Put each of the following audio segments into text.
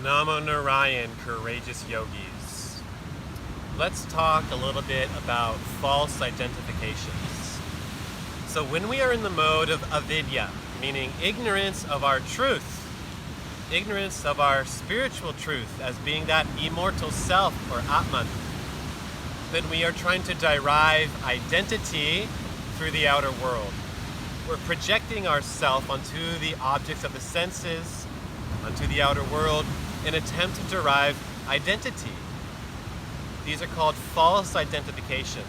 Namo Narayan, courageous yogis. Let's talk a little bit about false identifications. So when we are in the mode of avidya, meaning ignorance of our truth, ignorance of our spiritual truth as being that immortal self or Atman, then we are trying to derive identity through the outer world. We're projecting ourselves onto the objects of the senses, onto the outer world, in an attempt to derive identity. These are called false identifications.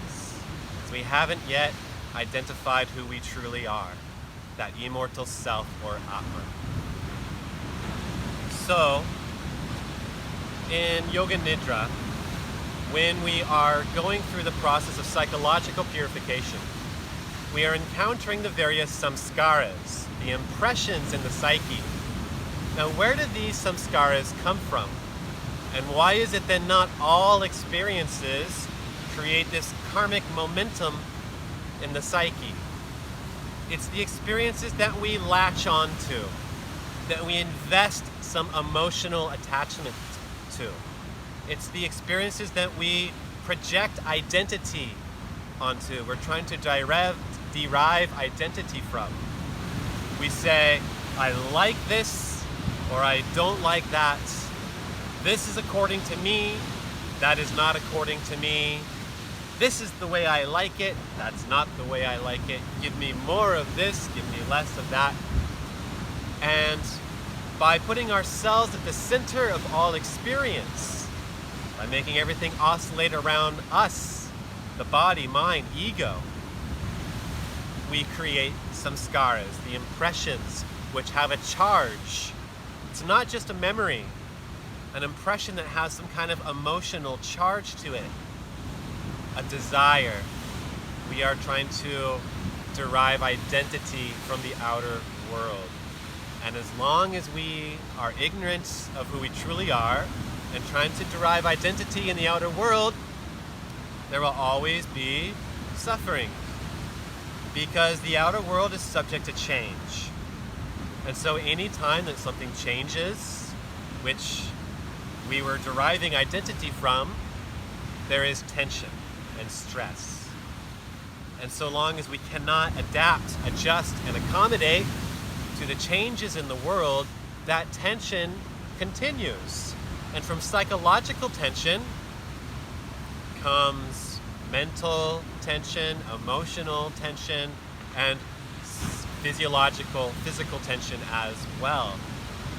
So we haven't yet identified who we truly are, that immortal self or Atman. So, in Yoga Nidra, when we are going through the process of psychological purification, we are encountering the various samskaras, the impressions in the psyche. Now, where did these samskaras come from? And why is it that not all experiences create this karmic momentum in the psyche? It's the experiences that we latch onto, that we invest some emotional attachment to. It's the experiences that we project identity onto. We're trying to derive identity from. We say, I like this, or I don't like that. This is according to me, that is not according to me. This is the way I like it, that's not the way I like it. Give me more of this, give me less of that. And by putting ourselves at the center of all experience, by making everything oscillate around us, the body, mind, ego, we create samskaras, the impressions which have a charge. It's not just a memory, an impression that has some kind of emotional charge to it, a desire. We are trying to derive identity from the outer world. And as long as we are ignorant of who we truly are and trying to derive identity in the outer world, there will always be suffering, because the outer world is subject to change. And so any time that something changes, which we were deriving identity from, there is tension and stress. And so long as we cannot adapt, adjust, and accommodate to the changes in the world, that tension continues. And from psychological tension comes mental tension, emotional tension, and physical tension as well.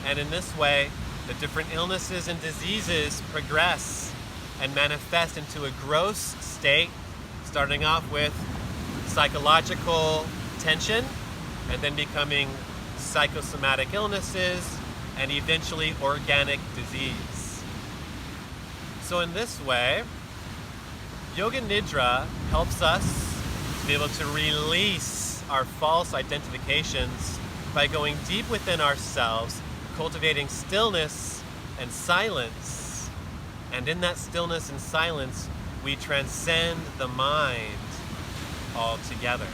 And in this way, the different illnesses and diseases progress and manifest into a gross state, starting off with psychological tension and then becoming psychosomatic illnesses and eventually organic disease. So in this way, Yoga Nidra helps us to be able to release our false identifications by going deep within ourselves, cultivating stillness and silence. And in that stillness and silence, we transcend the mind altogether.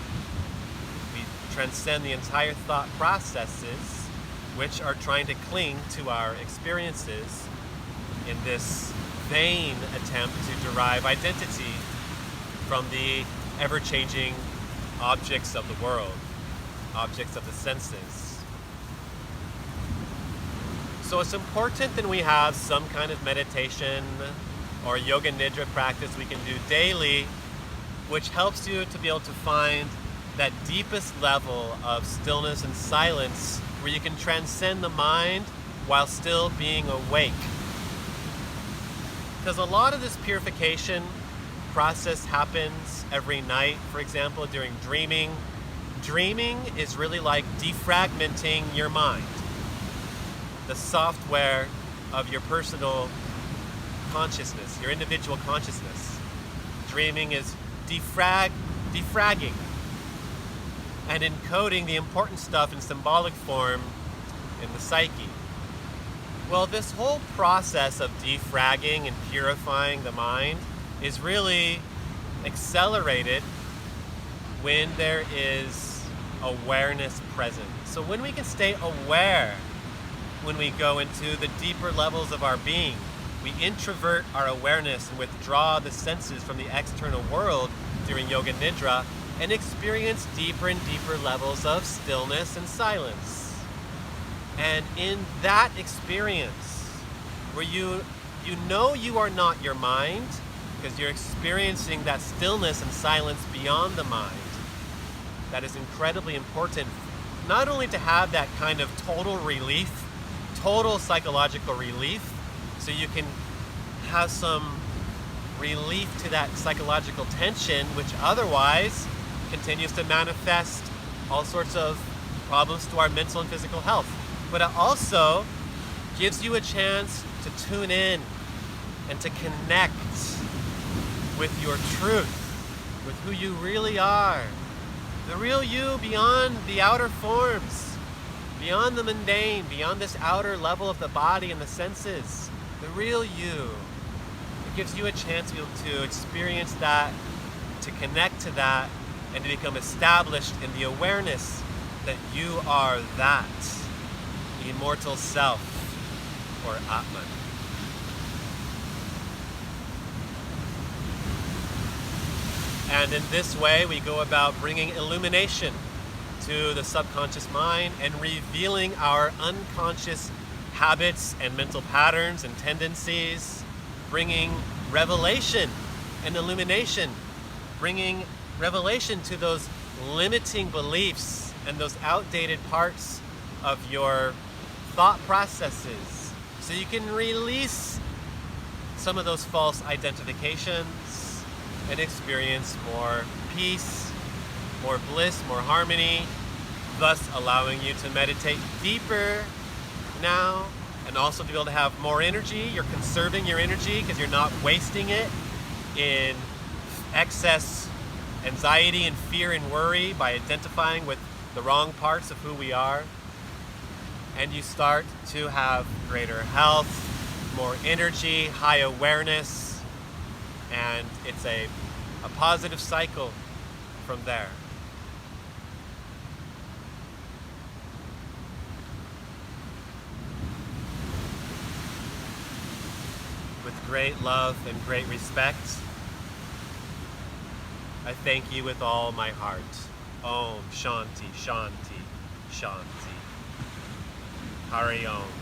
We transcend the entire thought processes which are trying to cling to our experiences in this vain attempt to derive identity from the ever-changing objects of the world, objects of the senses. So it's important that we have some kind of meditation or yoga nidra practice we can do daily, which helps you to be able to find that deepest level of stillness and silence where you can transcend the mind while still being awake. Because a lot of this purification process happens every night. For example, during dreaming. Dreaming is really like defragmenting your mind, the software of your personal consciousness, your individual consciousness. Dreaming is defragging and encoding the important stuff in symbolic form in the psyche. Well, this whole process of defragging and purifying the mind is really accelerated when there is awareness present. So when we can stay aware when we go into the deeper levels of our being. We introvert our awareness and withdraw the senses from the external world during Yoga Nidra and experience deeper and deeper levels of stillness and silence. And in that experience, where you know you are not your mind, because you're experiencing that stillness and silence beyond the mind, that is incredibly important, not only to have that kind of total relief, total psychological relief, so you can have some relief to that psychological tension, which otherwise continues to manifest all sorts of problems to our mental and physical health. But it also gives you a chance to tune in and to connect with your truth, with who you really are, the real you beyond the outer forms, beyond the mundane, beyond this outer level of the body and the senses, the real you. It gives you a chance to experience that, to connect to that, and to become established in the awareness that you are that immortal self, or Atman. And in this way, we go about bringing illumination to the subconscious mind and revealing our unconscious habits and mental patterns and tendencies, bringing revelation and illumination, bringing revelation to those limiting beliefs and those outdated parts of your thought processes, so you can release some of those false identifications and experience more peace, more bliss, more harmony, thus allowing you to meditate deeper now, and also to be able to have more energy. You're conserving your energy because you're not wasting it in excess anxiety and fear and worry by identifying with the wrong parts of who we are. And you start to have greater health, more energy, high awareness, and it's a positive cycle from there. With great love and great respect, I thank you with all my heart. Om Shanti, Shanti, Shanti. Hari Om.